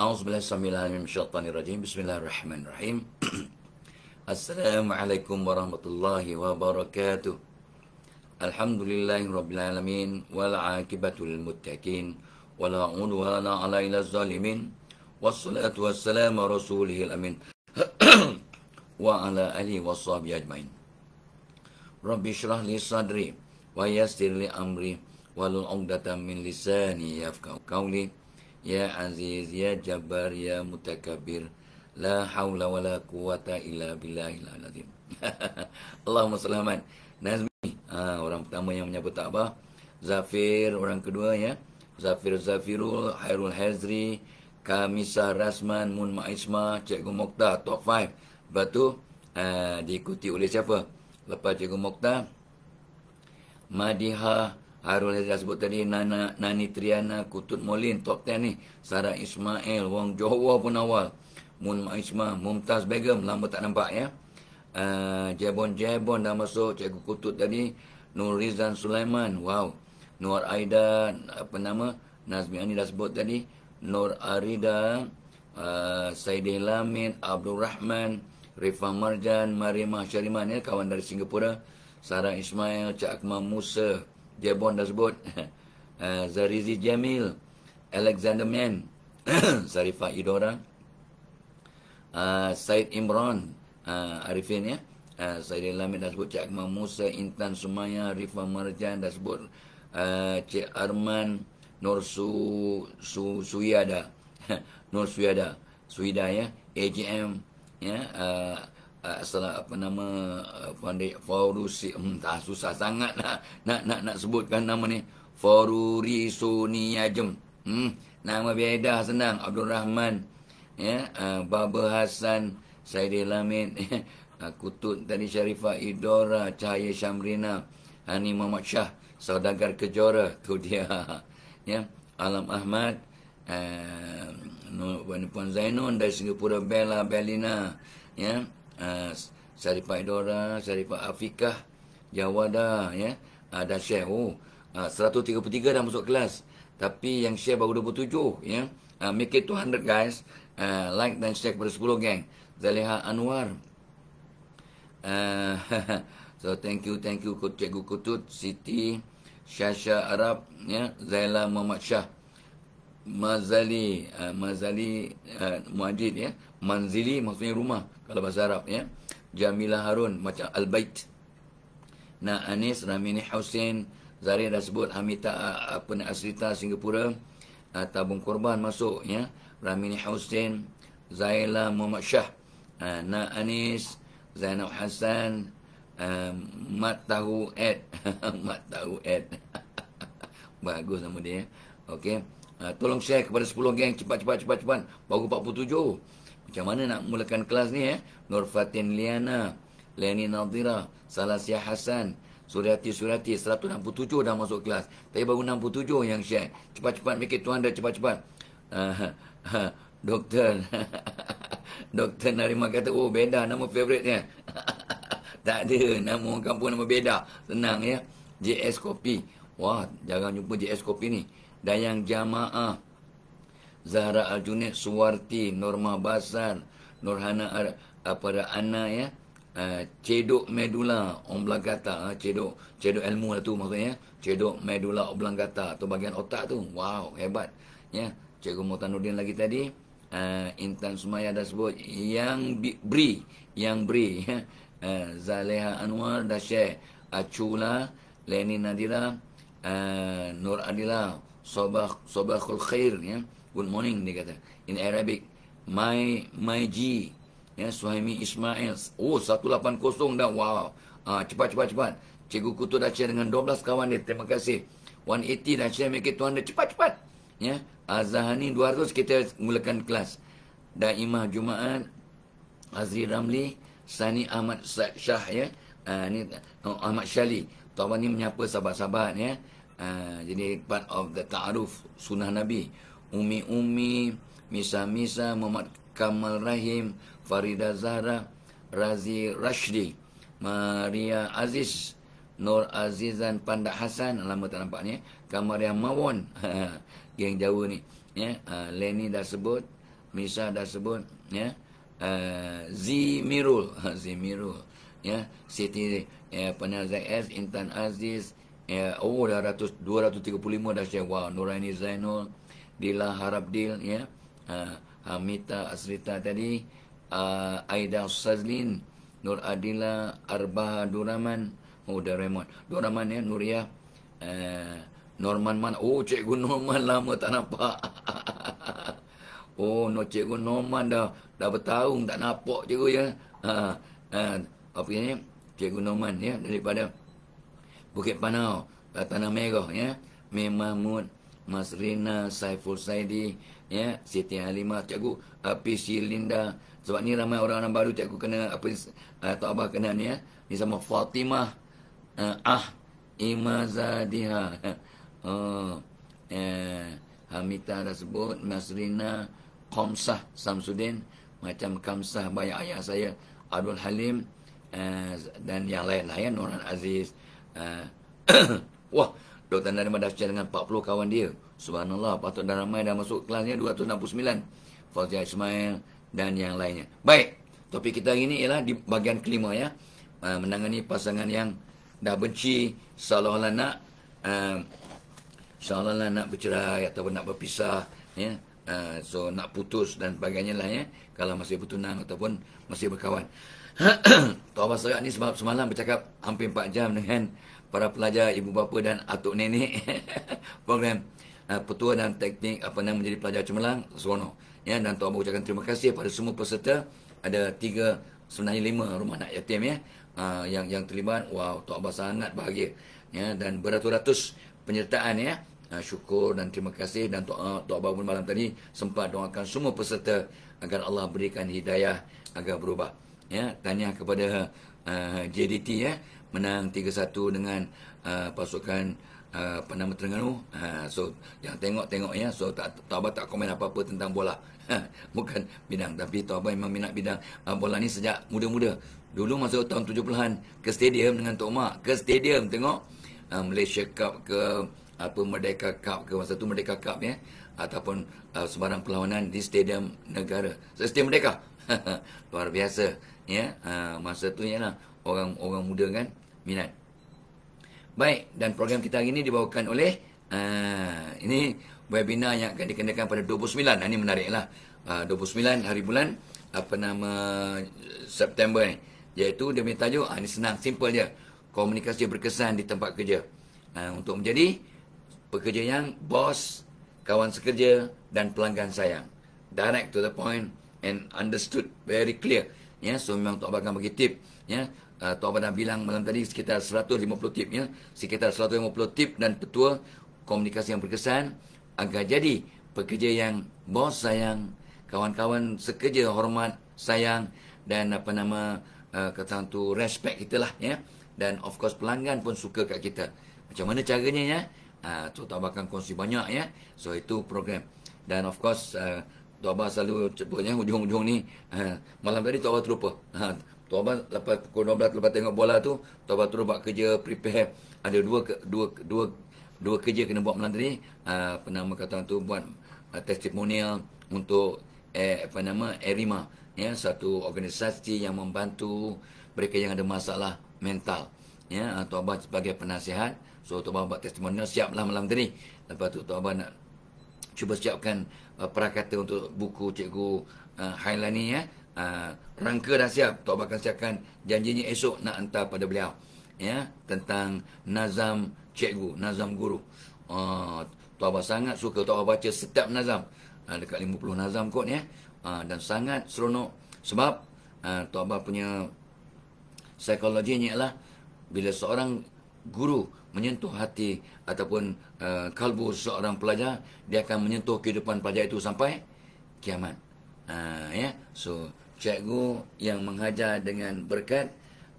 A'udzubillahi samilalamin minasyaitonir rajim. Bismillahirrahmanirrahim. Assalamualaikum warahmatullahi wabarakatuh. Alhamdulillahirabbil alamin wal 'aqibatu lil muttaqin wala 'udwana 'alal zalimin. Wassalatu wassalamu ala rasulihil amin wa ala alihi washabihi ajmain. Rabbi shrah li sadri wa yassir li amri wahlul 'uqdatam min lisani yafqahu qawli. Ya Aziz, Ya Jabbar, Ya Mutakabbir, La hawla wa la quwata illa billahil azim. Allahumma salaman. Nazmi, orang pertama yang menyebut Abah. Zafir, orang kedua ya. Zafirul, Hairul Hazri, Kamisa Rasman, Mun Ma'isma, Cikgu Mokhtar, top 5. Lepas tu, diikuti oleh siapa? Lepas Cikgu Mokhtar, Madiha, Harul Hazri sebut tadi, Nani Triana, Kutut Molin, top 10 ni. Sarah Ismail, Wong Johor pun awal. Mun Maisma, Mumtaz Begum, lama tak nampak ya. Jebon dah masuk, Cikgu Kutut tadi. Nur Rizan Sulaiman, wow. Nur Aida, Nazmi Ani dah sebut tadi. Nur Arida, Saidi Lamin, Abdul Rahman, Rifah Marjan, Marimah Syariman ya, kawan dari Singapura. Sarah Ismail, Cik Akmal Musa, Jebon dah sebut. Zarizi Jamil, Alexander Man, Sarifah Idora, Said Imran, Arifin ya, Said Lamin dah sebut. Cik Akmal Musa, Intan Sumaya, Rifah Marjan dah sebut. Cik Arman, Nur Suyada, Nur Suyada ya, AGM ya, Faurusi, susah sangat nak sebutkan nama ni. Faururi Suniajem, nama beda senang. Abdul Rahman ya, Baba Hasan, Saidi Lamin, Kutut tadi, Syarifah Idora, Cahaya Syamrina, Hani Muhammad Shah, Saudagar Kejora, tu dia ya. Alam Ahmad, Puan Zainun dari Singapura, Bella Belina ya, Syarifah Idora, Syarifah Afikah, Jawada ya, dah share. 133 dah masuk kelas. Tapi yang share baru 27 ya. Make it 200 guys. Like dan share kepada 10 geng. Zaleha Anwar. So thank you Cikgu Kutut, Siti, Syasha Arab ya, Zaila Muhammad Shah, Mazali Muadid ya. Manzili maksudnya rumah kalau bahasa Arab ya. Jamila Harun macam Al-Bait. Anis, Ramini Hussein, Zari dah sebut. Hamita Asrita Singapura, Tabung Korban masuk ya. Ramini Hussein, Zaila Muhammad Shah, Anis, Zainab Hassan, Mat Tahu Ed. Mat Tahu Ed. Bagus nama dia. Okey. Tolong share kepada 10 geng cepat. Baru 47. Macam mana nak mulakan kelas ni ya? Nur Fatin Liana, Leni Nadira, Salasia Hasan, Suryati 167 dah masuk kelas. Tapi baru 67 yang share. Cepat make it 200 cepat. Doktor Narima kata, oh beda nama favoritnya. Tak ada, nama orang kampung nama beda. Senang ya. JS Kopi. Wah, jarang jumpa JS Kopi ni. Dayang Jamaah, Zahra Al-Junaid, Suwarti, Norma Basar, Nurhana Ana ya. Cedok Medula Oblongata, cedok ilmu lah tu maksudnya. Cedok Medula Oblongata tu bahagian otak tu. Wow, hebat ya. Cikgu Mutanuddin lagi tadi. Intan Sumaya dah sebut. Yang Bri ya. Zaleha Anwar dah share. Acula, Leni Nadira, Nur Adila, Sobahul Khair ya. Good morning dia kata. In Arabic, My G ya, Suhaimi Ismail. Oh, 180 dah. Wow. Cepat. Cikgu Kutu dah share dengan 12 kawan dia. Terima kasih. 180 dah share, make it 200. Cepat. Ya. Azahani 200, kita mulakan kelas. Daimah Jumaat, Azri Ramli, Sani Ahmad Shah ya. Ni Ahmad Syali. Tuan ni menyapa sahabat-sahabat ya. Jadi part of the ta'aruf sunnah Nabi. Umi, Misa, Muhammad Kamal Rahim, Farida Zahra, Razi Rashdi, Maria Aziz, Nur Azizan Pandak Hasan, lama tak nampak ni. Kamaria Mawon, geng Jawa ni. Ya, Leni dah sebut. Misah dah sebut, ya. Zimirul, Zimirul, ya. Siti ZS, Intan Aziz, ya. Oh, dah 235 dah share. Wow, Nuraini Zainul, Dila Harabdil, ya. Hamita Asrita tadi, Aida Sazlin, Nur Adila, Arbaha Duraman, oh, Doraemon, Doraman, ya. Nuria, Norman Man. Oh, Cikgu Norman lama tak nampak. Oh, no, Cikgu Norman dah bertahun tak nampak cikgu, ya. Apa ni? Cikgu Norman, ya, daripada Bukit Panau, Tanah Merah, ya. Mem Mahmud, Mas Rina, Saiful Saidi, ya, Siti Halimah, Cikgu PC Linda. Sebab ni ramai orang-orang baru cikgu kena Tok Abah kena ni, ya. Ni sama Fatimah, Imazadiha. Oh, Hamita dah sebut, Mas Rina, Qamsah Samsudin, macam Kamsah banyak ayah saya, Abdul Halim, dan yang lain lah, ya. Nuran Aziz. Wah, Dr. Narimah dah share dengan 40 kawan dia. Subhanallah, patut dah ramai dah masuk kelasnya, 269. Fauzia Ismail dan yang lainnya. Baik, topik kita hari ini ialah di bahagian kelima, ya. Menangani pasangan yang dah benci, seolah-olah nak bercerai ataupun nak berpisah, ya. So nak putus dan sebagainya lah, ya. Kalau masih bertunang ataupun masih berkawan. Tok Abah Serak ni sebab semalam bercakap hampir 4 jam dengan para pelajar, ibu bapa dan atuk nenek program petua dan teknik menjadi pelajar cemerlang seronok, ya. Dan Tok Abah ucapkan terima kasih pada semua peserta. Ada 5 rumah anak yatim, ya, yang terlibat. Wow, Tok Abah sangat bahagia, ya. Dan beratus-ratus penyertaan, ya. Syukur dan terima kasih. Dan Tok Abah pun malam tadi sempat doakan semua peserta agar Allah berikan hidayah agar berubah, ya. Tahniah kepada JDT, ya, menang 3-1 dengan pasukan Terengganu. So yang tengok, ya. So Tok Abah tak komen apa-apa tentang bola. Bukan bidang, tapi Tok Abah memang minat bidang bola ni sejak muda-muda. Dulu masa tahun 70-an ke stadium dengan Tok Mak, ke stadium tengok Malaysia Cup ke Merdeka Cup ke, masa tu Merdeka Cup, ya, ataupun sebarang perlawanan di stadium negara, stadium Merdeka. Luar biasa, ya. Masa tu ialah orang muda kan minat. Baik, dan program kita hari ini dibawakan oleh ini webinar yang akan dikenakan pada 29. Ini menariklah. 29 hari bulan September ni, iaitu dia punya tajuk, ini senang, simple je, komunikasi berkesan di tempat kerja. Untuk menjadi pekerja yang bos, kawan sekerja dan pelanggan sayang. Direct to the point and understood, very clear, ya. So memang Tok Abah akan bagi tip, ya. Tok Abah dah bilang malam tadi sekitar 150 tip, ya. Sekitar 150 tip dan petua komunikasi yang berkesan agar jadi pekerja yang bos sayang, kawan-kawan sekerja hormat, sayang, dan kata tu respect kita lah, ya. Dan of course pelanggan pun suka kat kita. Macam mana caranya, ya? Tok Abah akan kongsi banyak, ya. So itu program. Dan of course Tok Abah selalu sebutnya hujung-hujung ni, malam tadi Tok Abah terlupa. Tok Abah lepas pukul 12 lepas tengok bola tu, Tok Abah terus buat kerja prepare. Ada dua kerja kena buat malam tadi. Kata tu buat testimonial untuk Erima, ya, satu organisasi yang membantu mereka yang ada masalah mental, ya. Tok Abah sebagai penasihat, so Tok Abah buat testimonial, siaplah malam tadi. Lepas tu Tok Abah nak cuba siapkan prakata untuk buku Cikgu Hailani, ya. Rangka dah siap. Tok Abah akan siapkan, janjinya esok nak hantar pada beliau, ya, tentang nazam cikgu, nazam guru. Tok Abah sangat suka. Tok Abah baca setiap nazam, dekat 50 nazam kot, ya. Dan sangat seronok sebab Tok Abah punya psikologinya ialah bila seorang guru menyentuh hati ataupun kalbu seorang pelajar, dia akan menyentuh kehidupan pelajar itu sampai kiamat. Ya. So cikgu yang mengajar dengan berkat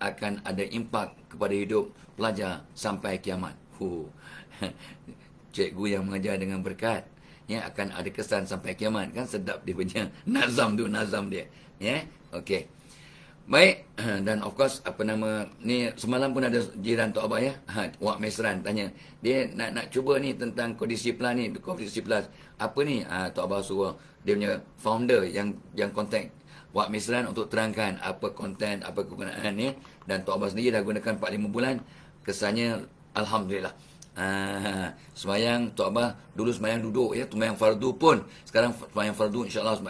akan ada impak kepada hidup pelajar sampai kiamat. Cikgu yang mengajar dengan berkat, ya, akan ada kesan sampai kiamat. Kan sedap dia punya nazam tu, nazam dia, ya. Okey. Baik, dan of course apa nama ni semalam pun ada jiran Tok Abah ya. Wak Mesran tanya. Dia nak cuba ni tentang kondisi plus ni, kondisi plus. Apa ni? Tok Abah suruh dia punya founder yang contact Wak Mesran untuk terangkan apa konten, apa kegunaan ni, dan Tok Abah sendiri dah gunakan 4-5 bulan. Kesannya alhamdulillah. Semayang Tok Abah dulu semayang duduk ya, semayang fardu pun sekarang semayang fardu insya-Allah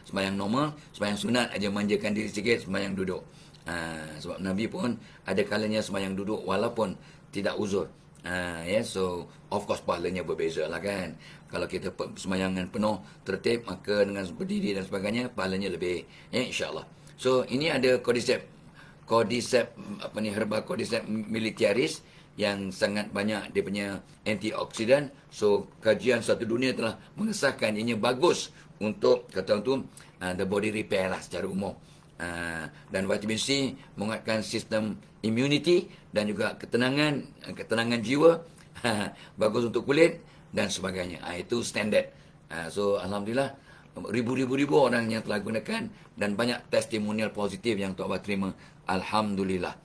semayang normal, semayang sunat aja manjakan diri sikit, semayang duduk. Sebab Nabi pun ada kalanya semayang duduk walaupun tidak uzur. So of course pahalanya berbeza lah kan. Kalau kita semayangan penuh tertib, maka dengan berdiri dan sebagainya pahalanya lebih ya insya-Allah. So ini ada cordyceps apa ni, herbal cordyceps militaris yang sangat banyak dia punya antioksidan. So kajian satu dunia telah mengesahkan ianya bagus untuk kata tu the body repair lah secara umum. Dan vitamin C menguatkan sistem immunity dan juga ketenangan jiwa. Bagus untuk kulit dan sebagainya. Itu standard. So alhamdulillah ribu-ribu orang yang telah gunakan dan banyak testimonial positif yang Tok Abah terima. Alhamdulillah.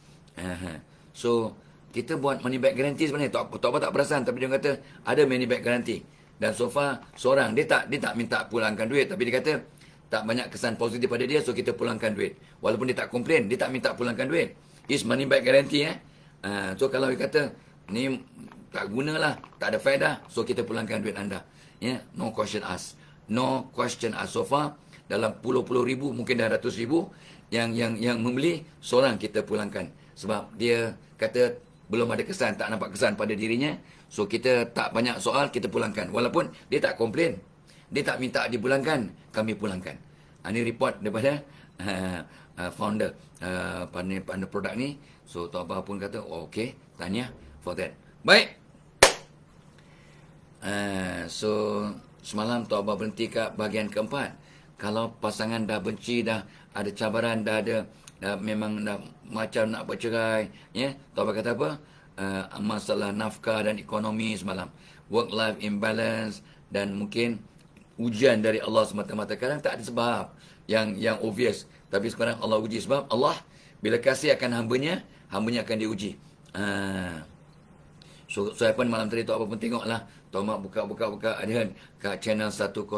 So kita buat money back guarantee sebenarnya. Tok Abah tak perasan tapi dia kata ada money back guarantee. Dan so far seorang dia tak minta pulangkan duit, tapi dia kata tak banyak kesan positif pada dia, so kita pulangkan duit. Walaupun dia tak komplain, dia tak minta pulangkan duit. Is money back guarantee So kalau dia kata ni tak gunalah, tak ada faedah, so kita pulangkan duit anda. No question ask. No question ask. So far dalam puluh-puluh ribu, mungkin dah ratus ribu yang membeli, seorang kita pulangkan. Sebab dia kata belum ada kesan, tak nampak kesan pada dirinya. So kita tak banyak soal, kita pulangkan. Walaupun dia tak komplain, dia tak minta dipulangkan, kami pulangkan. Ini report daripada founder pandai produk ni. So Tok Abah pun kata okay, tanya for that. Baik. So semalam Tok Abah berhenti kat bahagian keempat. Kalau pasangan dah benci, dah ada cabaran, dah memang dah macam nak bercerai, Tok Abah kata apa? Masalah nafkah dan ekonomi semalam, work life imbalance, dan mungkin ujian dari Allah semata-mata. Kadang tak ada sebab yang obvious, tapi sekarang Allah uji. Sebab Allah bila kasih akan hambanya akan diuji. So saya pun malam tadi Tok Abah pun tengoklah, Tok Abah buka ada kat channel 106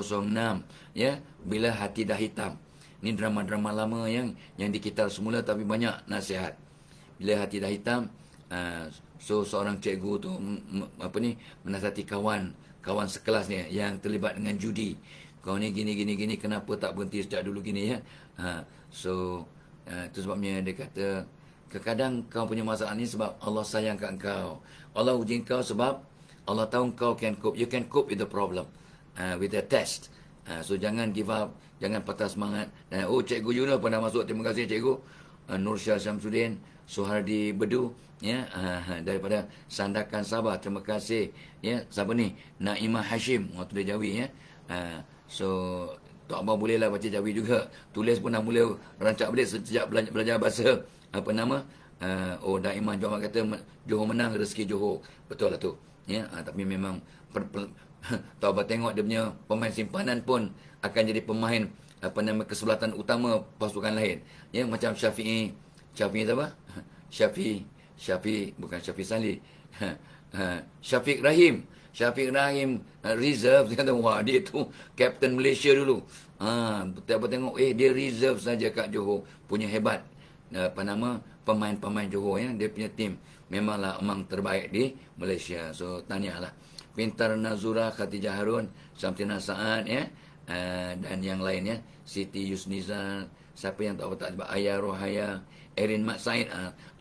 Bila Hati Dah Hitam. Ni drama-drama lama yang dikitar semula, tapi banyak nasihat. Bila Hati Dah Hitam, so seorang cikgu tu menasihati kawan sekelasnya yang terlibat dengan judi. Kau ni gini, kenapa tak berhenti sejak dulu gini So itu sebabnya dia kata kadang-kadang kau punya masalah ni sebab Allah sayang kat kau. Allah uji kau sebab Allah tahu kau can cope. You can cope with the problem, with the test. So jangan give up, jangan patah semangat. Dan Cikgu Yunus pernah masuk. Terima kasih Cikgu Nur Syah Syamsuddin, Suhardi Bedu, daripada Sandakan Sabah. Terima kasih. Siapa ni? Naimah Hashim, waktu dia Jawi. So Tok Abah bolehlah baca Jawi juga. Tulis pun dah mula rancak balik sejak belajar bahasa Daimah Johor kata Johor menang, rezeki Johor. Betul lah tu. Tapi memang Tok Abah tengok dia punya pemain simpanan pun akan jadi pemain kesulatan utama pasukan lain. Macam Syafi'i apa? Syafi'i bukan Syafi'i Salih. Syafiq Rahim reserve. Dia kata wah, dia tu Captain Malaysia dulu. Kita tengok dia reserve saja kat Johor. Punya hebat pemain-pemain Johor dia punya tim memanglah memang terbaik di Malaysia. So tahniahlah. Pintar Nazura, Khatijah Harun, Samtina Saad dan yang lainnya, Siti Yusniza, siapa yang tahu tak, Ayah Rohaya, Erin Mat Said.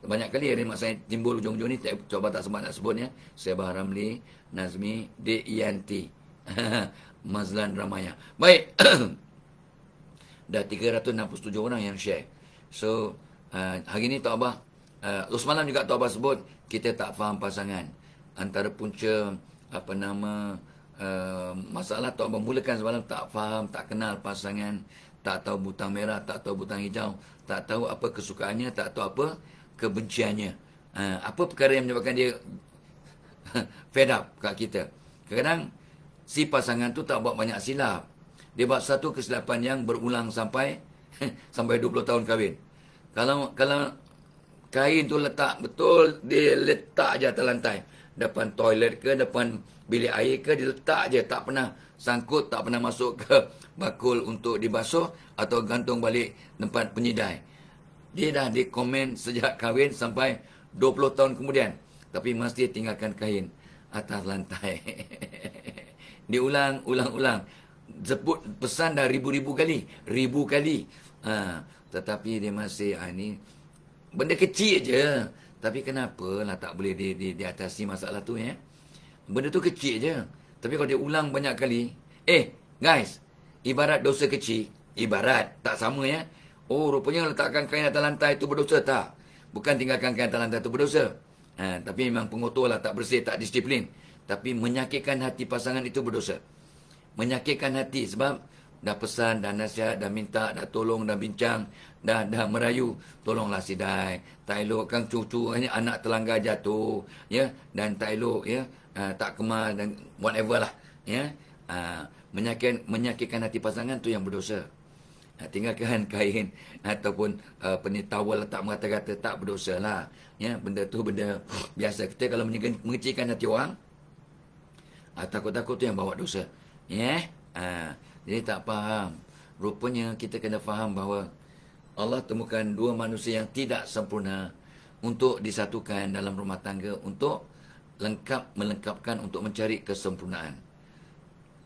Banyak kali Erin Mat Said timbul ujung-ujung ni, coba tak sempat nak sebut Sebah Ramli, Nazmi, Yanti, Mazlan Ramaya. Baik. Dah 367 orang yang share. So hari ni Tok Abah semalam juga Tok Abah sebut kita tak faham pasangan. Antara punca masalah Tok Abah mulakan semalam, tak faham, tak kenal pasangan, tak tahu butang merah, tak tahu butang hijau, tak tahu apa kesukaannya, tak tahu apa kebenciannya. Apa perkara yang menyebabkan dia fed up kat kita. Kadang-kadang si pasangan tu tak buat banyak silap. Dia buat satu kesilapan yang berulang sampai 20 tahun kahwin. Kalau kain tu letak betul, dia letak je atas lantai. Depan toilet ke, depan bilik air ke, dia letak je. Tak pernah sangkut, tak pernah masuk ke bakul untuk dibasuh atau gantung balik tempat penyidai. Dia dah dikomen sejak kahwin sampai 20 tahun kemudian. Tapi masih tinggalkan kain atas lantai. Diulang. Sebut pesan dah ribu-ribu kali. Ribu kali. Tetapi dia masih, ini benda kecil je. Tapi kenapa lah tak boleh diatasi masalah tu ya? Benda tu kecil je. Tapi kalau dia ulang banyak kali. Guys. Ibarat dosa kecil. Ibarat. Tak sama ya. Oh, rupanya letakkan kain atas lantai itu berdosa. Tak. Bukan tinggalkan kain atas lantai itu berdosa. Tapi memang pengotor lah, tak bersih, tak disiplin. Tapi menyakitkan hati pasangan itu berdosa. Menyakitkan hati sebab dah pesan, dah nasihat, dah minta, dah tolong, dah bincang, dah merayu. Tolonglah sidai. Tak elok kan cucu, anak terlanggar jatuh. Ya, dan tak elok, ya. Tak kemas dan whatever lah. Ya. Menyakitkan hati pasangan tu yang berdosa. Tinggalkan kain ataupun towel letak merata-rata, tak berdosa lah. Ya, benda tu benda biasa. Kita kalau mengecilkan hati orang, takut-takut tu yang bawa dosa. Ya, jadi tak faham. Rupanya kita kena faham bahawa Allah temukan dua manusia yang tidak sempurna untuk disatukan dalam rumah tangga, untuk melengkapkan, untuk mencari kesempurnaan.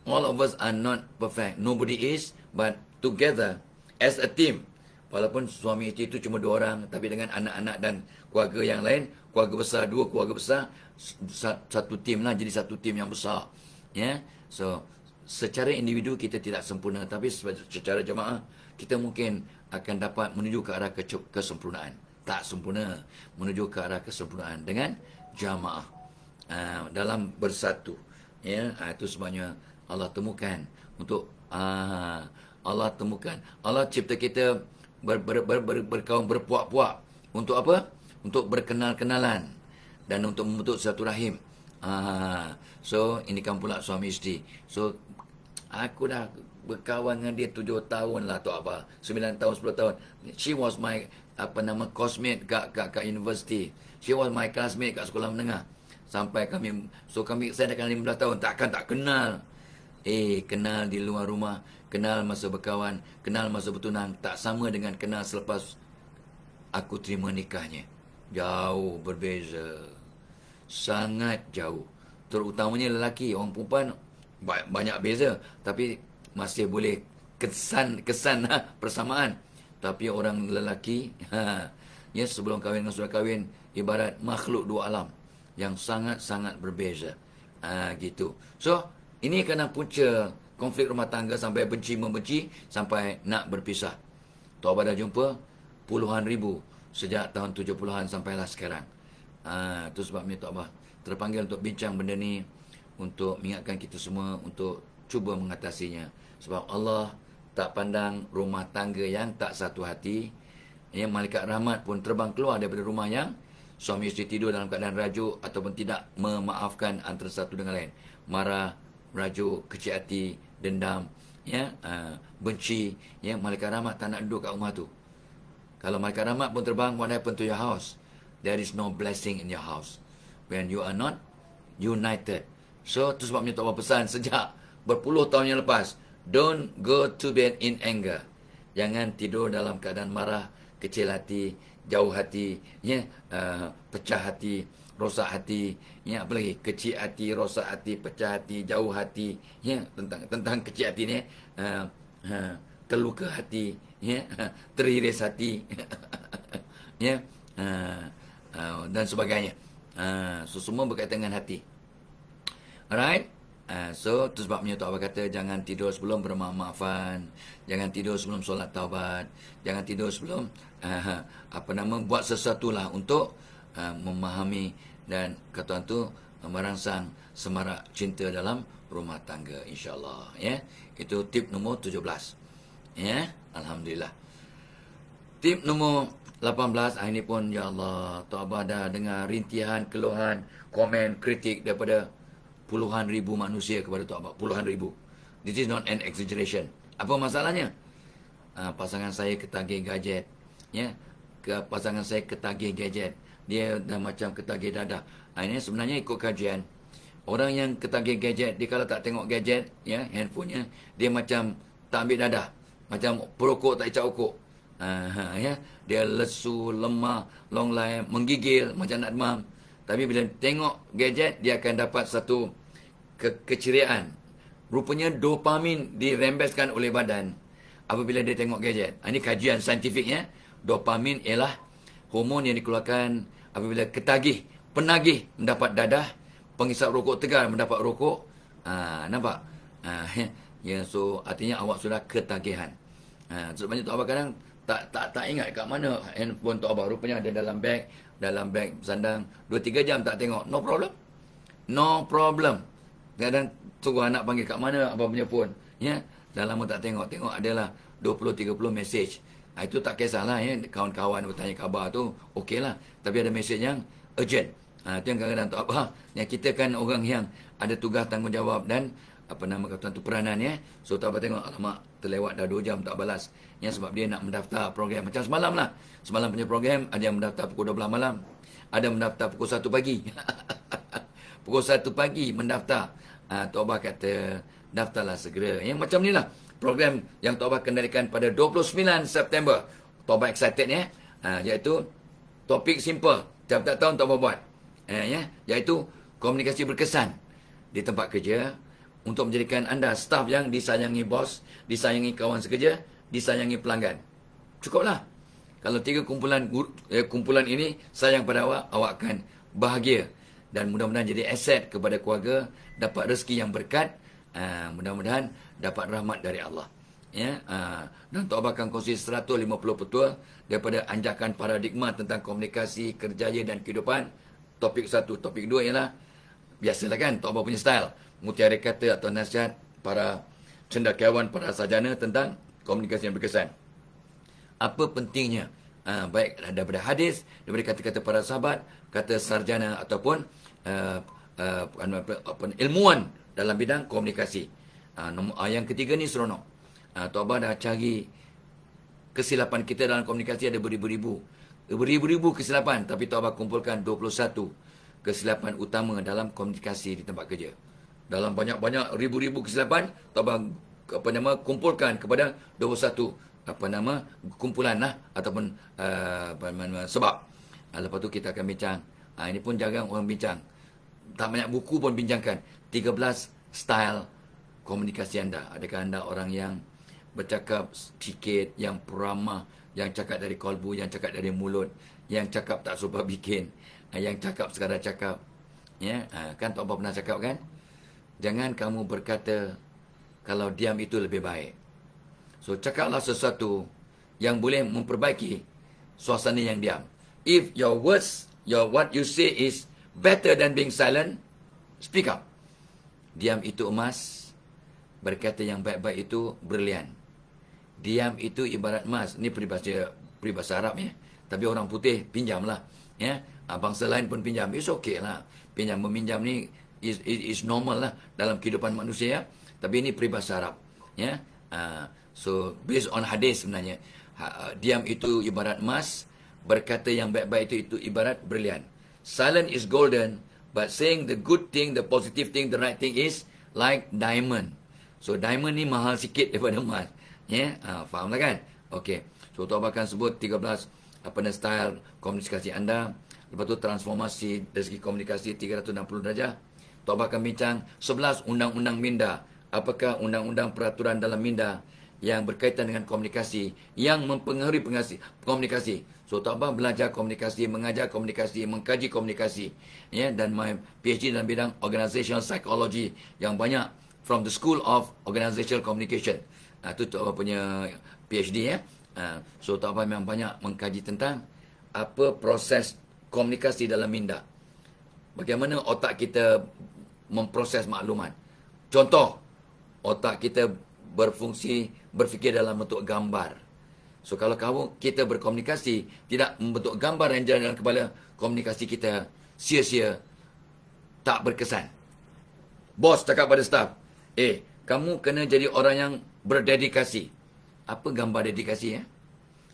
All of us are not perfect. Nobody is, but together as a team. Walaupun suami isteri itu cuma 2 orang, tapi dengan anak-anak dan keluarga yang lain, keluarga besar, 2 keluarga besar, satu tim lah, jadi satu tim yang besar. Ya, so secara individu kita tidak sempurna, tapi secara jemaah kita mungkin akan dapat menuju ke arah kesempurnaan. Tak sempurna, menuju ke arah kesempurnaan dengan jemaah dalam bersatu. Ya, itu sebabnya Allah temukan untuk Allah temukan. Allah cipta kita berkaum berpuak-puak. Untuk apa? Untuk berkenal-kenalan dan untuk membentuk satu rahim. So, ini kan pula suami isteri. So, aku dah berkawan dengan dia 7 tahun lah atau apa. 9 tahun, 10 tahun. She was my classmate kat university. She was my classmate kat sekolah menengah. Sampai saya dah kenal 15 tahun. Takkan tak kenal. Kenal di luar rumah, kenal masa berkawan, kenal masa bertunang, tak sama dengan kenal selepas aku terima nikahnya. Jauh berbeza. Sangat jauh. Terutamanya lelaki. Orang perempuan banyak beza. Tapi masih boleh kesan persamaan. Tapi orang lelaki, ya, sebelum kahwin dan sudah kahwin, ibarat makhluk 2 alam yang sangat-sangat berbeza. Gitu. So, ini kerana punca konflik rumah tangga sampai benci-membenci, sampai nak berpisah. Tok Abah dah jumpa puluhan ribu sejak tahun 70-an sampailah sekarang. Itu sebabnya Tok Abah terpanggil untuk bincang benda ni, untuk mengingatkan kita semua untuk cuba mengatasinya. Sebab Allah tak pandang rumah tangga yang tak satu hati. Yang malaikat rahmat pun terbang keluar daripada rumah yang suami isteri tidur dalam keadaan rajuk ataupun tidak memaafkan antara satu dengan lain. Marah, rajuk, kecil hati, dendam, ya, benci, ya, malaikat rahmat tak nak duduk kat rumah tu. Kalau malaikat rahmat pun terbang, what happened to your house? There is no blessing in your house when you are not united. So, itu sebabnya Tok Abah pesan sejak berpuluh tahun yang lepas, don't go to bed in anger. Jangan tidur dalam keadaan marah, kecil hati, jauh hati, ya, pecah hati, rosak hati, ya, apa lagi? Kecil hati, rosak hati, pecah hati, jauh hati, ya, tentang kecil hati ni, terluka hati, ya, teriris hati, ya, dan sebagainya. So, semua berkaitan dengan hati. Alright? So, itu sebabnya Tok Abah kata, jangan tidur sebelum bermaaf-maafan, jangan tidur sebelum solat taubat, jangan tidur sebelum, buat sesuatu lah untuk memahami dan kata tu merangsang semarak cinta dalam rumah tangga, insya-Allah, ya. Itu tip nombor 17. Ya, alhamdulillah. Tip nombor 18, ini pun ya Allah, Tok Abah dah dengar rintihan, keluhan, komen, kritik daripada puluhan ribu manusia kepada Tok Abah, puluhan ribu. This is not an exaggeration. Apa masalahnya? Pasangan saya ketagih gadget, ya. pasangan saya ketagih gadget. Dia dah macam ketagih dadah. Ini sebenarnya ikut kajian. Orang yang ketagih gadget, dia kalau tak tengok gadget, ya, handphonenya, dia macam tak ambil dadah. Macam perokok tak icap okok. Ya, dia lesu, lemah, long life, menggigil, macam nak demam. Tapi bila tengok gadget, dia akan dapat satu keceriaan. Rupanya dopamin dirembeskan oleh badan apabila dia tengok gadget. Ini kajian saintifiknya. Dopamin ialah hormon yang dikeluarkan apabila ketagih, penagih mendapat dadah, penghisap rokok tegar mendapat rokok. Nampak? Ya, so artinya awak sudah ketagihan. Sebabnya Tok Abah kadang tak ingat kat mana handphone Tok Abah. Rupanya ada dalam beg sandang. 2-3 jam tak tengok. No problem. No problem. Kadang tunggu anak panggil kat mana abang punya phone. Ya, dah lama tak tengok. Tengok adalah 20-30 message. Itu tak kisahlah, ya. Kawan-kawan bertanya khabar tu, okey lah. Tapi ada message yang urgent. Itu yang kadang-kadang Tok Abah. Yang kita kan orang yang ada tugas tanggungjawab dan satu peranan, ya. So Tok Abah tengok, alamak, terlewat dah 2 jam tak balas. Ya, sebab dia nak mendaftar program. Macam semalam lah. Semalam punya program, ada yang mendaftar pukul 12 malam. Ada mendaftar pukul 1 pagi. Pukul 1 pagi mendaftar. Tok Abah kata, daftarlah segera. Yang macam ni lah. Program yang Tok Abah kendalikan pada 29 September. Tok Abah excited, ya. Iaitu topik simple. Tiap-tiap tahun Tok Abah buat. Ya. Iaitu komunikasi berkesan di tempat kerja untuk menjadikan anda staf yang disayangi bos, disayangi kawan sekerja, disayangi pelanggan. Cukuplah. Kalau 3 kumpulan ini sayang pada awak, awak akan bahagia. Dan mudah-mudahan jadi aset kepada keluarga, dapat rezeki yang berkat, mudah-mudahan dapat rahmat dari Allah. Ya, dan Tok Abah akan kongsi 150 petua daripada anjakan paradigma tentang komunikasi, kerjaya dan kehidupan. Topik 1, topik 2 ialah biasalah kan Tok Abah punya style, mutiara kata atau nasihat para cendekiawan, para sarjana tentang komunikasi yang berkesan. Apa pentingnya? Baik daripada hadis, daripada kata-kata para sahabat, kata sarjana ataupun ilmuwan dalam bidang komunikasi. Yang ketiga ni seronok. Tok Abah dah cari kesilapan kita dalam komunikasi ada beribu-ribu kesilapan, tapi Tok Abah kumpulkan 21 kesilapan utama dalam komunikasi di tempat kerja. Dalam banyak-banyak ribu-ribu kesilapan, Tok Abah kumpulkan kepada 21 kumpulan lah ataupun sebab. Lepas tu kita akan bincang. Ini pun jarang orang bincang. Tak banyak buku pun bincangkan 13 style komunikasi anda. Adakah anda orang yang bercakap sikit, yang peramah, yang cakap dari kolbu, yang cakap dari mulut, yang cakap tak suka bikin, yang cakap sekadar cakap. Ya, kan Tok Abah pernah cakap kan? Jangan kamu berkata kalau diam itu lebih baik. So, cakaplah sesuatu yang boleh memperbaiki suasana yang diam. If your words, what you say is better than being silent, speak up. Diam itu emas, berkata yang baik-baik itu brilian. Diam itu ibarat emas. Ini peribahasa Arab, ya. Tapi orang putih pinjamlah, ya. Bangsa lain pun pinjam. It's okay lah. Pinjam meminjam ni is normal lah dalam kehidupan manusia, ya. Tapi ini peribahasa Arab, ya. So based on hadis sebenarnya, diam itu ibarat emas, berkata yang baik-baik itu ibarat brilian. Silent is golden, but saying the good thing, the positive thing, the right thing is like diamond. So diamond ni mahal sikit daripada emas. Ya, fahamlah kan? Okey. So Tok Abah akan sebut 13 style komunikasi anda. Lepas tu transformasi dari segi komunikasi 360 darjah. Tok Abah akan bincang 11 undang-undang minda. Apakah undang-undang peraturan dalam minda yang berkaitan dengan komunikasi, yang mempengaruhi komunikasi. So Tok Abah belajar komunikasi, mengajar komunikasi, mengkaji komunikasi, ya, dan my PhD dalam bidang organizational psychology yang banyak from the School of Organizational Communication. Itu Tok Abah punya PhD, ya. So Tok Abah memang banyak mengkaji tentang apa proses komunikasi dalam minda. Bagaimana otak kita memproses maklumat. Contoh, otak kita berfungsi berfikir dalam bentuk gambar. So kalau kita berkomunikasi tidak membentuk gambar yang jalan dalam kepala, komunikasi kita sia-sia, tak berkesan. Bos cakap pada staf, kamu kena jadi orang yang berdedikasi. Apa gambar dedikasi, ya?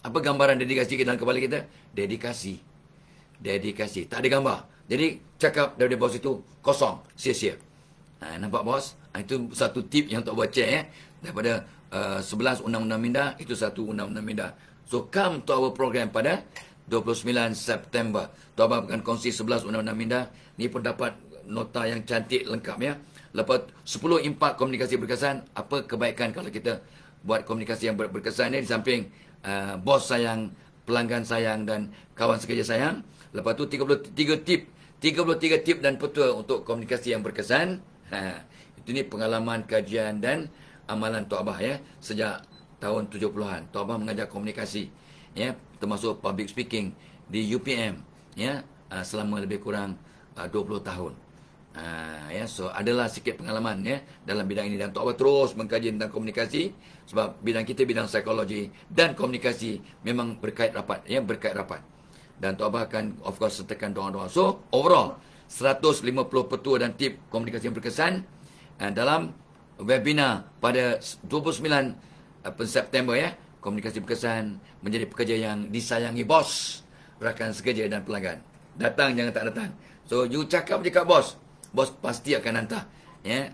Apa gambaran dedikasi dalam kepala kita? Dedikasi. Dedikasi. Tak ada gambar. Jadi cakap daripada bos itu kosong, sia-sia. Nampak bos? Itu satu tip yang Tok Abah cek daripada 11 undang-undang minda, itu satu undang-undang minda. So come to our program pada 29 September. Tok Abah akan kongsi 11 undang-undang minda. Ni pun dapat nota yang cantik lengkap ya. Lepas 10 impak komunikasi berkesan, apa kebaikan kalau kita buat komunikasi yang berkesan ni di samping bos sayang, pelanggan sayang dan kawan sekerja sayang. Lepas tu 33 tip dan petua untuk komunikasi yang berkesan. Itu ni pengalaman, kajian dan amalan Tok Abah ya sejak tahun 70-an. Tok Abah mengajar komunikasi ya, termasuk public speaking di UPM ya selama lebih kurang 20 tahun. Ya, so adalah sikit pengalaman ya dalam bidang ini, dan Tok Abah terus mengkaji tentang komunikasi sebab bidang kita bidang psikologi dan komunikasi memang berkait rapat ya, berkait rapat. Dan Tok Abah akan of course sertakan doa-doa. So overall 150 petua dan tip komunikasi yang berkesan dalam webinar pada 29 September ya. Komunikasi berkesan menjadi pekerja yang disayangi bos, rakan sekerja dan pelanggan. Datang jangan tak datang. So you cakap je kat bos, bos pasti akan hantar ya.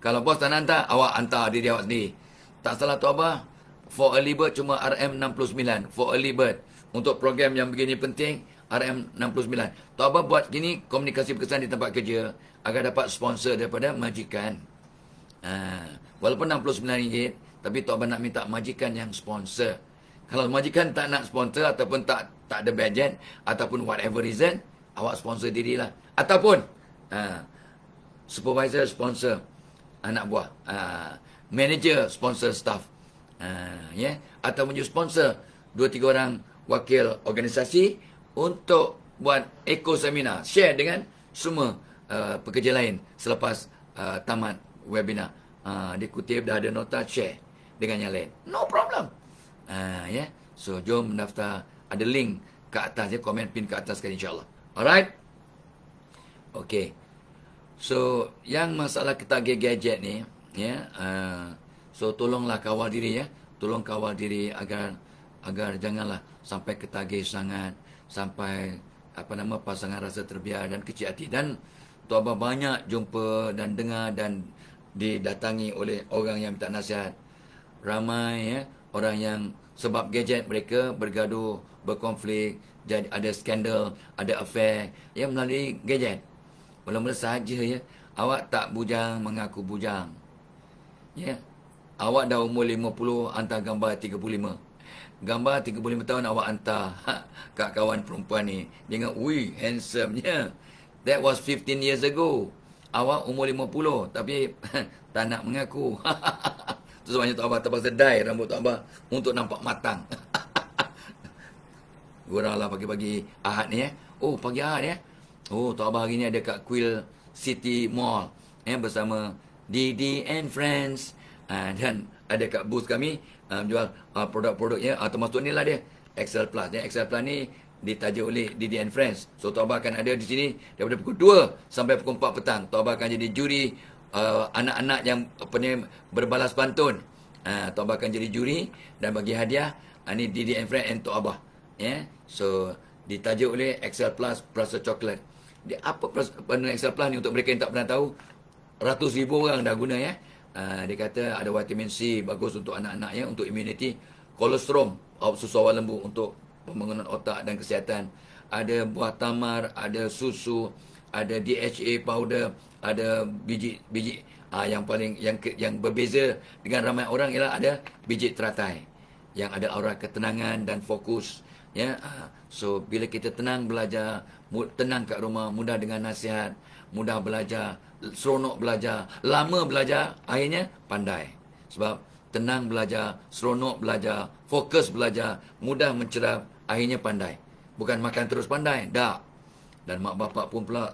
Kalau bos tak hantar, awak hantar diri awak sendiri. Tak salah Tok Abah, for early bird cuma RM69 for early bird. Untuk program yang begini penting, RM69. Tok Abah buat gini komunikasi berkesan di tempat kerja agar dapat sponsor daripada majikan. Walaupun RM69, tapi Tok Abah nak minta majikan yang sponsor. Kalau majikan tak nak sponsor ataupun tak ada budget ataupun whatever reason, awak sponsor dirilah. Ataupun supervisor sponsor anak buah, manager sponsor staff, ya, ataupun you sponsor 2-3 orang wakil organisasi untuk buat eco seminar, share dengan semua pekerja lain selepas tamat webinar. Dia kutip dah ada nota, share dengan yang lain, no problem. Ya, so jom mendaftar, ada link ke atas ya, komen pin ke atas sekali insyaAllah. Alright. Okay. So yang masalah ketagih gadget ni ya, so tolonglah kawal diri ya, tolong kawal diri agar janganlah sampai ketagih sangat, sampai pasangan rasa terbiar dan kecil hati. Dan Tok Abah banyak jumpa dan dengar dan didatangi oleh orang yang minta nasihat. Ramai ya orang yang sebab gadget mereka bergaduh, berkonflik, jadi ada skandal, ada affair ya melalui gadget. Mula-mula sahaja ya, awak tak bujang mengaku bujang. Ya. Awak dah umur 50 hantar gambar 35. Gambar 35 tahun awak hantar kat kawan perempuan ni. Dia ingat, "Ui, handsome-nya." That was 15 years ago. Awak umur 50 tapi tak nak mengaku. Tu sebabnya Tok Abah terpaksa dye rambut Tok Abah untuk nampak matang. Guraulah pagi-pagi Ahad ni ya. Oh, pagi Ahad ya. Oh, Tok Abah hari ni ada kat Quill City Mall bersama Didi and Friends. Dan ada kat booth kami jual produk-produknya, termasuk ni lah dia Excel Plus. Excel Plus ni ditaja oleh Didi and Friends. So Tok Abah akan ada di sini daripada pukul 2 sampai pukul 4 petang. Tok Abah akan jadi juri anak-anak yang berbalas pantun. Tok Abah akan jadi juri dan bagi hadiah. Ni Didi and Friends and Tok Abah. So ditaja oleh Excel Plus Rasa Coklat. Apa Excel Plus ni untuk mereka yang tak pernah tahu, ratus ribu orang dah guna ya. Dia kata ada vitamin C, bagus untuk anak-anak ya, untuk immunity. Kolostrum, susu awal lembu untuk pembangunan otak dan kesihatan. Ada buah tamar, ada susu, ada DHA powder, ada biji yang paling yang berbeza dengan ramai orang ialah ada biji teratai yang ada aura ketenangan dan fokus ya. So bila kita tenang belajar, tenang kat rumah, mudah dengan nasihat, mudah belajar, seronok belajar, lama belajar, akhirnya pandai. Sebab tenang belajar, seronok belajar, fokus belajar, mudah mencerap, akhirnya pandai. Bukan makan terus pandai, tak. Dan mak bapak pun pula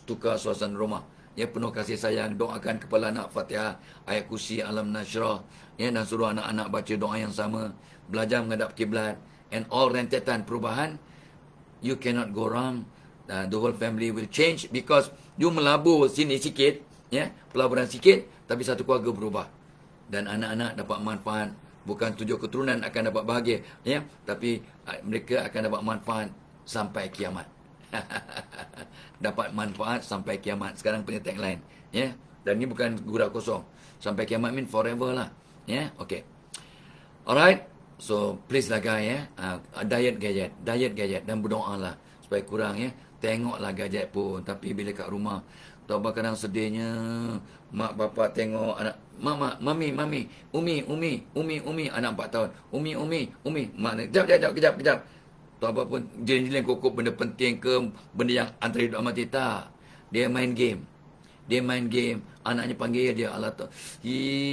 tukar suasana rumah. Ya, penuh kasih sayang, doakan kepala anak Fatihah, ayat kursi, alam nasyrah, ya, dan suruh anak-anak baca doa yang sama, belajar menghadap kiblat, and all rentetan perubahan. You cannot go wrong. The whole family will change because you melabur sini sikit, ya, pelaburan sikit, tapi satu keluarga berubah. Dan anak-anak dapat manfaat bukan 7 keturunan akan dapat bahagia, ya, tapi mereka akan dapat manfaat sampai kiamat. Dapat manfaat sampai kiamat. Sekarang punya tagline, ya. Dan ini bukan gurau kosong. Sampai kiamat mean forever lah, ya. Okay. Alright. So please lah guys, ya. Diet gadget dan berdoa lah supaya kurang, ya. Tengoklah gadget pun, tapi bila kat rumah, tahu apa kadang sedihnya mak bapak tengok anak, mami, umi, anak 4 tahun. Umi, mak, kejap. Tahu apa pun, jenis-jenis kokok benda penting ke, benda yang antara hidup mati, tak. Dia main game. Anaknya panggil dia, Allah tu.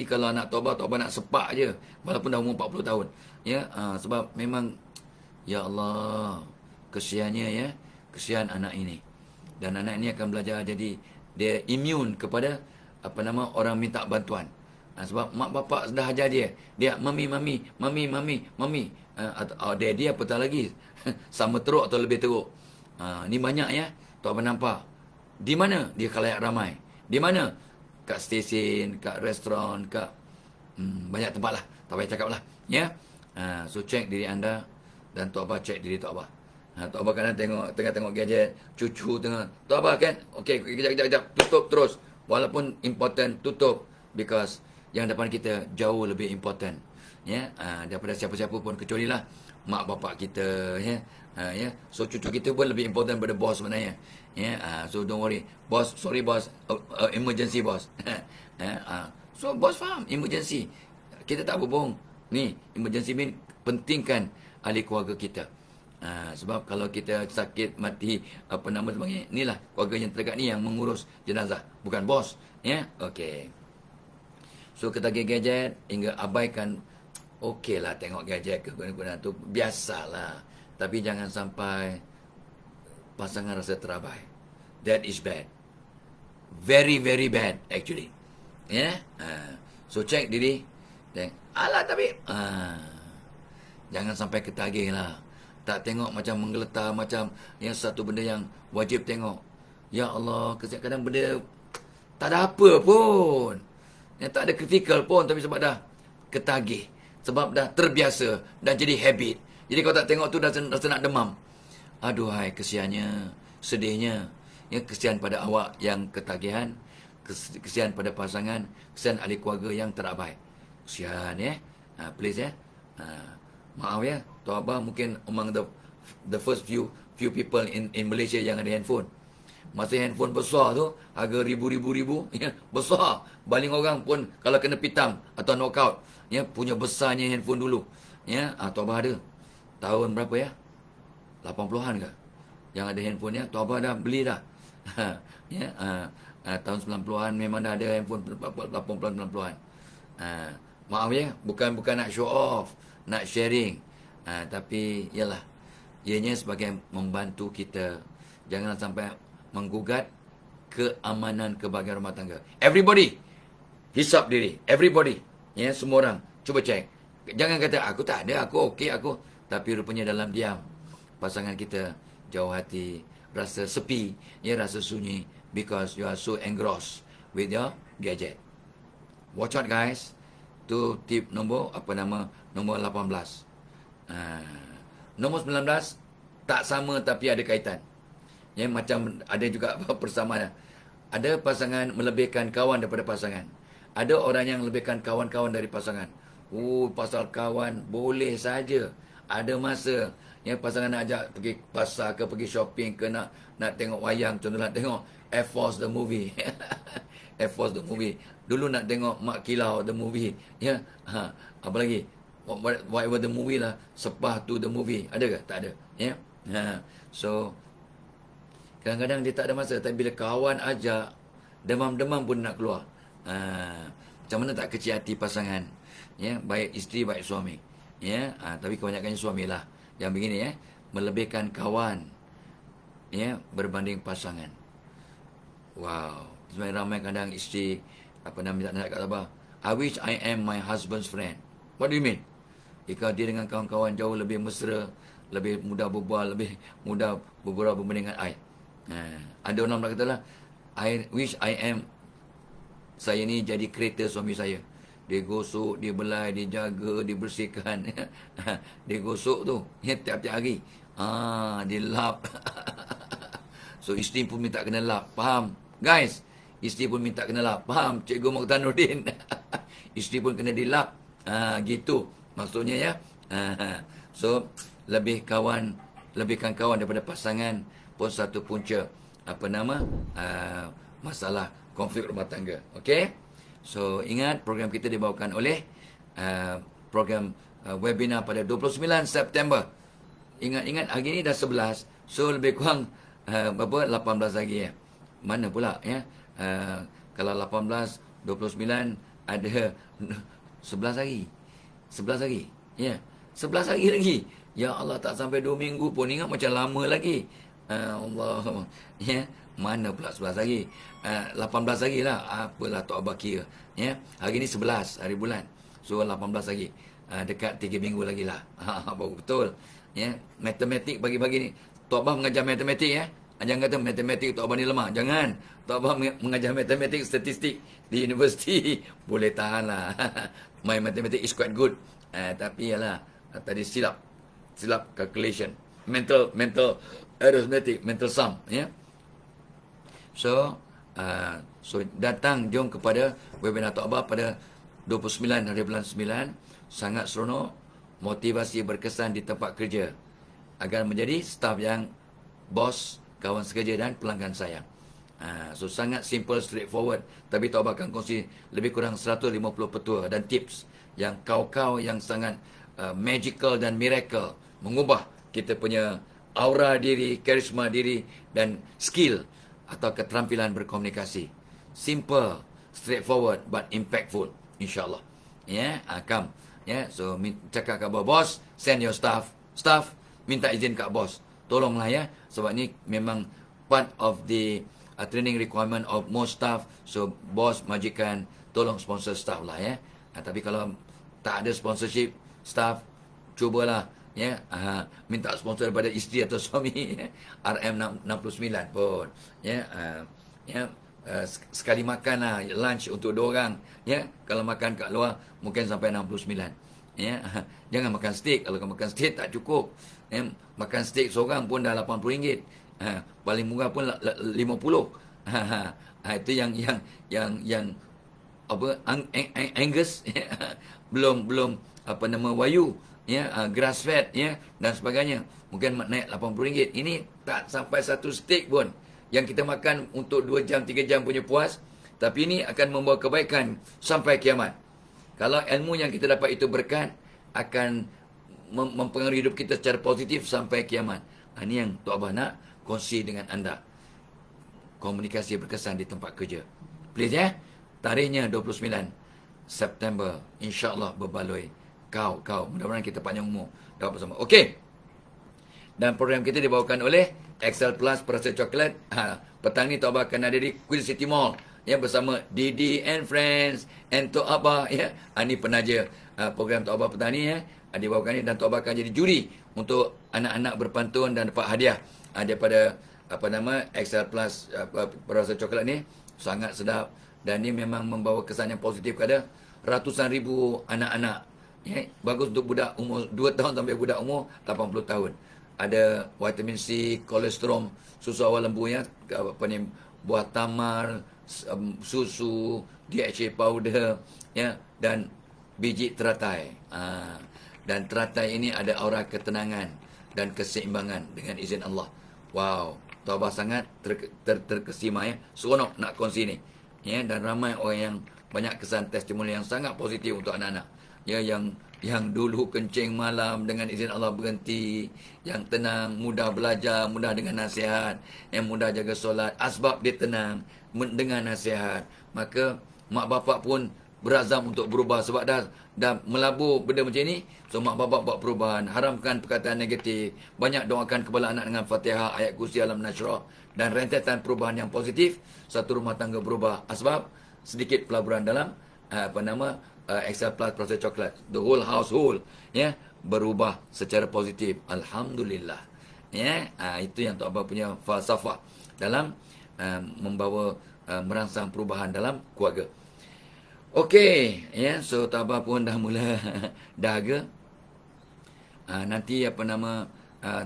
Kalau anak tobat nak sepak je, walaupun dah umur 40 tahun. Ya, sebab memang, ya Allah, kesiannya, ya. Kesian anak ini. Dan anak ini akan belajar jadi dia imun kepada orang minta bantuan. Sebab mak bapak dah ajar dia. Dia mami. Daddy apa tak lagi? Sama teruk atau lebih teruk. Ni banyak, ya. Tok abang nampak. Di mana dia khalayak ramai? Di mana? Kat stesen, kat restoran, kat banyak tempat lah. Tak payah cakap lah, ya. So check diri anda dan Tok Abah check diri Tok Abah. Tok Abah kadang tengah tengok gadget, cucu tengah. Tok Abah kan? Okey, kejap. Tutup terus. Walaupun important, tutup. Because yang depan kita jauh lebih important. Ya, daripada siapa-siapa pun, kecuali lah mak bapak kita, ya. Ya. So cucu kita pun lebih important daripada bos sebenarnya. Ya, so don't worry. Boss, sorry boss. Emergency boss. So bos faham emergency. Kita tak berbohong. Ni, emergency mean pentingkan ahli keluarga kita. Sebab kalau kita sakit, mati, sebagainya, inilah keluarga yang terdekat ni yang mengurus jenazah, bukan bos, ya. Okey. So ketagih gadget hingga abaikan, okeylah tengok gadget ke guna-guna tu, biasalah. Tapi jangan sampai pasangan rasa terabai. That is bad. Very, very bad actually. Ya. So check diri. Alah tapi jangan sampai ketagih lah. Tak tengok macam menggeletar, macam yang satu benda yang wajib tengok. Ya Allah, kadang-kadang benda tak ada apa pun. Yang tak ada kritikal pun, tapi sebab dah ketagih. Sebab dah terbiasa dan jadi habit. Jadi kalau tak tengok tu dah rasa nak demam. Aduhai, kesiannya, sedihnya. Ya, kesian pada awak yang ketagihan, kesian pada pasangan, kesian ahli keluarga yang terabai. Kesian, ya. Please, ya. Maaf, ya. Tok Abah mungkin among the first few people in Malaysia yang ada handphone. Masa handphone besar tu, harga ribu, ya, besar. Baling orang pun kalau kena pitam atau knockout, ya, punya besarnya handphone dulu. Ya, Tok Abah ada. Tahun berapa, ya? 80-an ke? Yang ada handphone, ya. Tok Abah dah beli dah. Ya, tahun 90-an memang dah ada handphone 80-an, 90-an. Maaf, ya, bukan nak show off, nak sharing. Tapi yalah, ianya sebagai membantu kita, jangan sampai menggugat keamanan kebahagiaan rumah tangga. Everybody hisap diri, everybody, ya, semua orang cuba cek. Jangan kata aku tak ada, aku okey, aku, tapi rupanya dalam diam pasangan kita jauh hati, rasa sepi, ya, rasa sunyi, because you are so engrossed with your gadget. Watch out guys. Tu tip nombor nombor 18. Nombor 19 tak sama tapi ada kaitan. Ya, macam ada juga persamaan. Ada pasangan melebihkan kawan daripada pasangan. Ada orang yang melebihkan kawan-kawan dari pasangan. Pasal kawan boleh saja. Ada masa yang pasangan nak ajak pergi pasar ke, pergi shopping ke, nak tengok wayang, contohnya nak tengok Air Force the movie. Air Force the movie. Dulu nak tengok Mak Kilau the movie. Ya. Apa lagi? Whatever the movie lah, Sepah tu the movie. Ada ke? Tak ada. Ya. So kadang-kadang dia tak ada masa, tapi bila kawan ajak, demam-demam pun nak keluar. Macam mana tak kecil hati pasangan, ya, baik isteri baik suami, ya. Tapi kebanyakannya suamilah yang begini, ya, melebihkan kawan, ya, berbanding pasangan. Wow, sebenarnya ramai kadang isteri minta nak kata apa? I wish I am my husband's friend. What do you mean? Jika dia dengan kawan-kawan jauh lebih mesra, lebih mudah berbual, lebih mudah bergurau berbanding dengan I. Ada orang nak kata lah, I wish I am, saya ni jadi kereta suami saya. Digosok, dibelai, dijaga, dibersihkan. Digosok tu, ya, tiap-tiap hari. Dilap. So, isteri pun minta kena lap. Faham? Guys, isteri pun minta kena lap. Faham? Cikgu Mokhtaruddin. Isteri pun kena dilap. Gitu. Maksudnya ya. So, lebihkan kawan daripada pasangan pun satu punca masalah konflik rumah tangga. Okey? So, ingat program kita dibawakan oleh program webinar pada 29 September. Ingat-ingat hari ni dah 11. So, lebih kurang 18 lagi ya. Mana pula ya? Kalau 18, 29 ada 11 hari. 11 hari. Ya. 11 hari lagi. Ya Allah, tak sampai 2 minggu pun. Ingat macam lama lagi. Allah. Ya. Mana pula 11 hari. 18 hari lah. Apalah Tok Abah kira. Ya. Hari ni 11 hari bulan. So 18 hari. Dekat 3 minggu lagi lah. Betul. Ya. Matematik pagi-pagi ni. Tok Abah mengajar matematik ya. Jangan kata matematik Tok Abah ni lemah. Jangan. Tok Abah mengajar matematik, statistik di universiti. Boleh tahan lah. My mathematics is quite good. Tapi yalah. Tadi silap calculation. Mental arithmetic, mental sum. Ya. So datang jom kepada webinar Tok Abah pada 29 hari bulan 9. Sangat seronok. Motivasi berkesan di tempat kerja. Agar menjadi staf yang bos, kawan sekerja dan pelanggan sayang. So sangat simple, straightforward. Tapi Tok Abah akan kongsi lebih kurang 150 petua dan tips yang kau-kau yang sangat magical dan miracle. Mengubah kita punya aura diri, karisma diri dan skill atau keterampilan berkomunikasi. Simple, straightforward but impactful. InsyaAllah. Ya, come. Ya, so cakap kat bos, send your staff. Staff, minta izin kat bos. Tolonglah ya. Sebab ni memang part of the training requirement of most staff. So, bos, majikan, tolong sponsor staff lah ya. Tapi kalau tak ada sponsorship staff, cubalah ya. Minta sponsor daripada isteri atau suami. RM69 pun. Ya. Sekali makan lah lunch untuk 2 orang. Ya. Kalau makan kat luar, mungkin sampai 69. Ya. Jangan makan steak. Kalau makan steak tak cukup. Ya. Makan steak seorang pun dah RM80. Paling murah pun 50. Itu yang apa Angus belum Wagyu ya, grass fed ya dan sebagainya. Mungkin naik RM80. Ini tak sampai satu steak pun yang kita makan untuk 2 jam 3 jam punya puas, tapi ini akan membawa kebaikan sampai kiamat. Kalau ilmu yang kita dapat itu berkat, akan mempengaruhi hidup kita secara positif sampai kiamat. Ini yang Tok Abah nak kongsi dengan anda. Komunikasi berkesan di tempat kerja. Please ya. Tarikhnya 29 September. InsyaAllah berbaloi. Kau. Mudah-mudahan kita panjang umur. Dapat bersama. Okey. Dan program kita dibawakan oleh Excel Plus Perasa Coklat. Petang ni Tok Abah akan ada di Queen City Mall. Ya, bersama Didi and Friends and Tok Abah. Ya. Ini penaja program Tok Abah petang ni ya. Dibawakan ni dan Tok Abah akan jadi juri untuk anak-anak berpantun dan dapat hadiah daripada Excel Plus Perasa Coklat ni. Sangat sedap dan ini memang membawa kesan yang positif kepada ratusan ribu anak-anak. Ya, bagus untuk budak umur 2 tahun sampai budak umur 80 tahun. Ada vitamin C, kolesterol, susu awal lembu ya, buah tamar, susu, DHA powder ya, dan biji teratai. Dan teratai ini ada aura ketenangan dan keseimbangan dengan izin Allah. Wow, Tok Abah sangat terkesima ya. Seronok nak kongsi ni. Ya, dan ramai orang yang banyak kesan testimoni yang sangat positif untuk anak-anak. Ya, yang dulu kencing malam dengan izin Allah berhenti, yang tenang, mudah belajar, mudah dengan nasihat, yang mudah jaga solat, asbab dia tenang dengan nasihat. Maka mak bapak pun berazam untuk berubah sebab dah melabur benda macam ni. So mak bapak buat perubahan, haramkan perkataan negatif, banyak doakan kepala anak dengan Fatihah, ayat kursi, alam nasyrah dan rentetan perubahan yang positif. Satu rumah tangga berubah asbab sedikit pelaburan dalam Excel Plus Perasa Coklat. The whole household ya berubah secara positif. Alhamdulillah. Ya, itu yang Tok Abah punya falsafah dalam membawa merangsang perubahan dalam keluarga. Okey, ya, so tabah pun dah mula dahaga. Nanti apa nama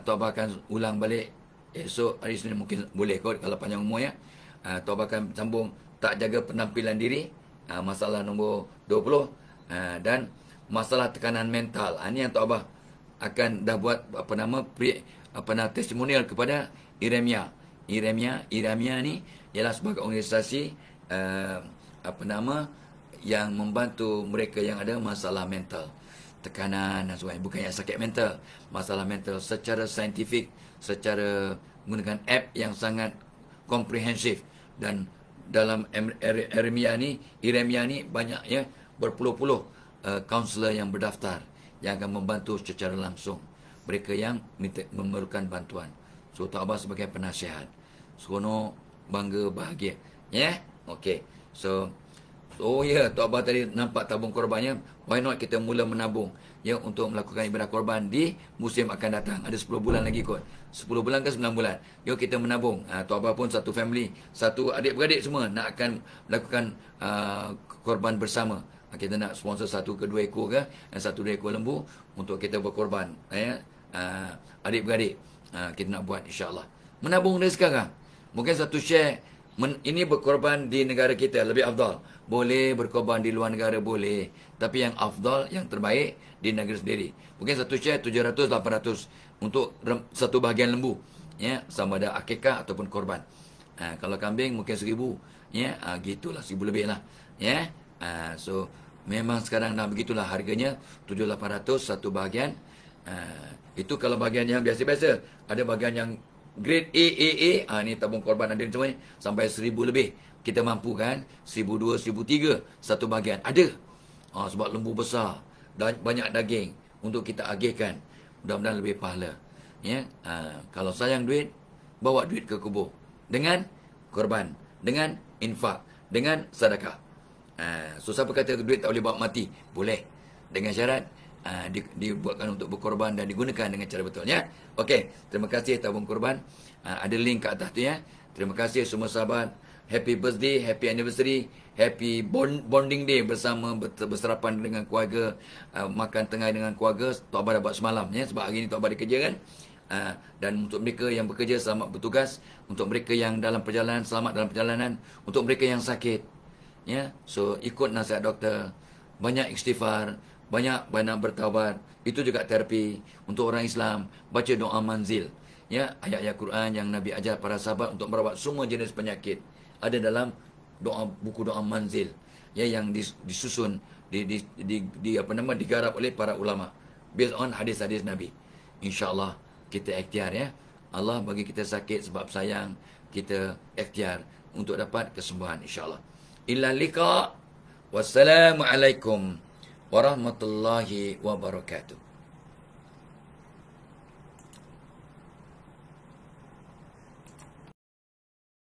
Tok Abah akan ulang balik esok hari Senin mungkin boleh kot kalau panjang umur ya. Tok Abah akan sambung tak jaga penampilan diri, masalah nombor 20, dan masalah tekanan mental. Ini yang Tok Abah akan dah buat testimonial kepada Iremia. Iremia ni ialah sebagai organisasi yang membantu mereka yang ada masalah mental, tekanan dan sebagainya. Bukan yang sakit mental, masalah mental secara saintifik, secara menggunakan app yang sangat komprehensif. Dan dalam Iremia ni banyak ya, berpuluh-puluh kaunselor yang berdaftar yang akan membantu secara langsung mereka yang memerlukan bantuan. So Tok Abah sebagai penasihat, seronok, bangga, bahagia. Ya, okey. So Tok Abah tadi nampak tabung korbannya. Why not kita mula menabung ya untuk melakukan ibadah korban di musim akan datang. Ada 10 bulan lagi kot. 10 bulan ke 9 bulan. Yuk kita menabung. Tok Abah pun satu family, satu adik-beradik semua nak akan melakukan korban bersama. Kita nak sponsor 1 ke 2 ekor ke, dan 1 2 ekor lembu untuk kita berkorban. Adik-beradik kita nak buat insya-Allah. Menabung dari sekarang. Mungkin satu share ini berkorban di negara kita lebih afdal. Boleh berkorban di luar negara boleh. Tapi yang afdal, yang terbaik di negara sendiri. Mungkin satu share 700 800 untuk satu bahagian lembu. Ya, sama ada akikah ataupun korban. Kalau kambing mungkin 1000. Ya, gitulah 1000 lebih lah. Ya. So memang sekarang dah begitulah harganya 700-800 satu bahagian. Itu kalau bahagian yang biasa-biasa. Ada bahagian yang grade A, ni tabung korban ada semua ni, sampai 1000 lebih. Kita mampu kan 1002, 1003 satu bahagian. Ada. Sebab lembu besar dan banyak daging untuk kita agihkan. Mudah-mudahan lebih pahala. Ya. Kalau sayang duit, bawa duit ke kubur dengan korban, dengan infak, dengan sedekah. So siapa kata duit tak boleh bawa mati? Boleh. Dengan syarat dibuatkan untuk berkorban dan digunakan dengan cara betul ya. Okey, terima kasih tabung korban. Ada link kat atas tu ya. Terima kasih semua sahabat. Happy birthday, happy anniversary, happy bonding day bersama bersarapan dengan keluarga, makan tengah dengan keluarga. Tok Abah dah buat semalam ya, sebab hari ni Tok Abah ada kerja kan. Dan untuk mereka yang bekerja selamat bertugas, untuk mereka yang dalam perjalanan selamat dalam perjalanan, untuk mereka yang sakit ya. So ikut nasihat doktor, banyak istighfar, banyak bertaubat. Itu juga terapi untuk orang Islam. Baca doa manzil ya, ayat-ayat Quran yang Nabi ajar para sahabat untuk merawat semua jenis penyakit. Ada dalam buku doa manzil ya, yang disusun digarap oleh para ulama based on hadis-hadis Nabi. InsyaAllah kita ikhtiar ya. Allah bagi kita sakit sebab sayang, kita ikhtiar untuk dapat kesembuhan insyaAllah. Illa liqa. Wassalamualaikum warahmatullahi wabarakatuh.